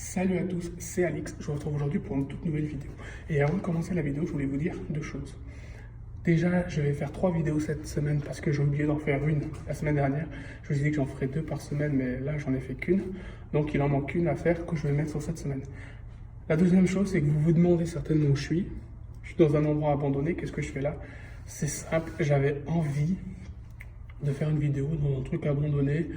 Salut à tous, c'est Alix, je vous retrouve aujourd'hui pour une toute nouvelle vidéo. Et avant de commencer la vidéo, je voulais vous dire deux choses. Déjà, je vais faire 3 vidéos cette semaine parce que j'ai oublié d'en faire une la semaine dernière. Je vous ai dit que j'en ferais 2 par semaine, mais là, j'en ai fait qu'une. Donc, il en manque une à faire que je vais mettre sur cette semaine. La deuxième chose, c'est que vous vous demandez certainement où je suis. Je suis dans un endroit abandonné, qu'est-ce que je fais là? C'est simple, j'avais envie de faire une vidéo dans un truc abandonné.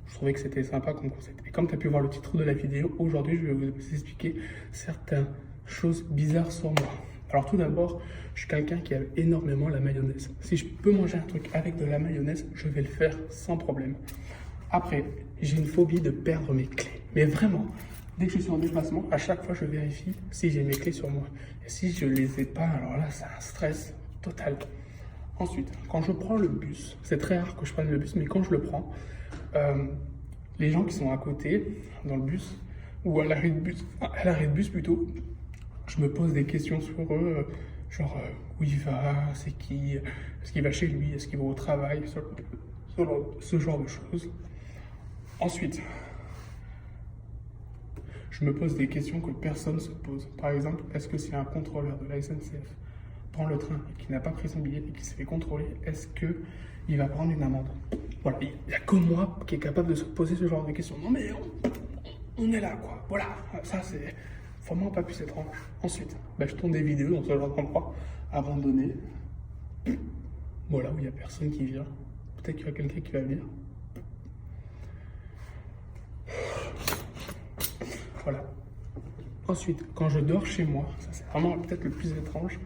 Je trouvais que c'était sympa comme concept. Et comme tu as pu voir le titre de la vidéo, aujourd'hui, je vais vous expliquer certaines choses bizarres sur moi. Alors tout d'abord, je suis quelqu'un qui aime énormément la mayonnaise. Si je peux manger un truc avec de la mayonnaise, je vais le faire sans problème. Après, j'ai une phobie de perdre mes clés. Mais vraiment, dès que je suis en déplacement, à chaque fois, je vérifie si j'ai mes clés sur moi. Et si je ne les ai pas, alors là, c'est un stress total. Ensuite, quand je prends le bus, c'est très rare que je prenne le bus, mais quand je le prends, les gens qui sont à côté, dans le bus, ou à l'arrêt de bus plutôt, je me pose des questions sur eux, genre où il va, c'est qui, est-ce qu'il va chez lui, est-ce qu'il va au travail, ce genre de choses. Ensuite, je me pose des questions que personne ne se pose. Par exemple, est-ce que si un contrôleur de la SNCF prend le train et qui n'a pas pris son billet et qui s'est fait contrôler, est-ce qu'il va prendre une amende? Voilà, il n'y a que moi qui est capable de se poser ce genre de questions. Non mais on est là quoi, voilà, ça c'est vraiment pas plus étrange. Ensuite, je tourne des vidéos dans ce genre d'endroit abandonné, voilà, où il n'y a personne qui vient. Peut-être qu'il y a quelqu'un qui va venir. Voilà. Ensuite, quand je dors chez moi, ça c'est vraiment peut-être le plus étrange,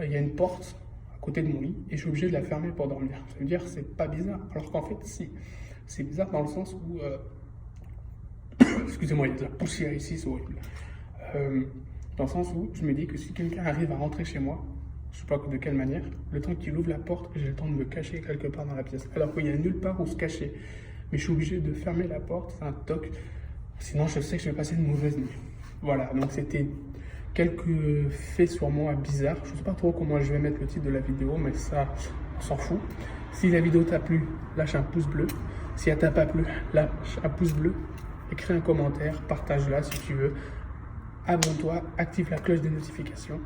il y a une porte à côté de mon lit et je suis obligé de la fermer pour dormir. Ça veut dire que c'est pas bizarre, alors qu'en fait, si. C'est bizarre dans le sens où... excusez-moi, il y a de la poussière ici, c'est horrible. Dans le sens où je me dis que si quelqu'un arrive à rentrer chez moi, je ne sais pas de quelle manière, le temps qu'il ouvre la porte, j'ai le temps de me cacher quelque part dans la pièce. Alors qu'il n'y a nulle part où se cacher. Mais je suis obligé de fermer la porte, c'est un toc. Sinon, je sais que je vais passer une mauvaise nuit. Voilà, donc c'était quelques faits sur moi bizarres. Je ne sais pas trop comment je vais mettre le titre de la vidéo, mais ça, on s'en fout. Si la vidéo t'a plu, lâche un pouce bleu. Si elle t'a pas plu, lâche un pouce bleu. Écris un commentaire, partage-la si tu veux. Abonne-toi, active la cloche des notifications.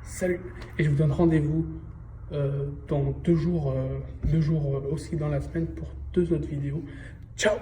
Salut! Et je vous donne rendez-vous dans 2 jours aussi dans la semaine pour 2 autres vidéos. Ciao!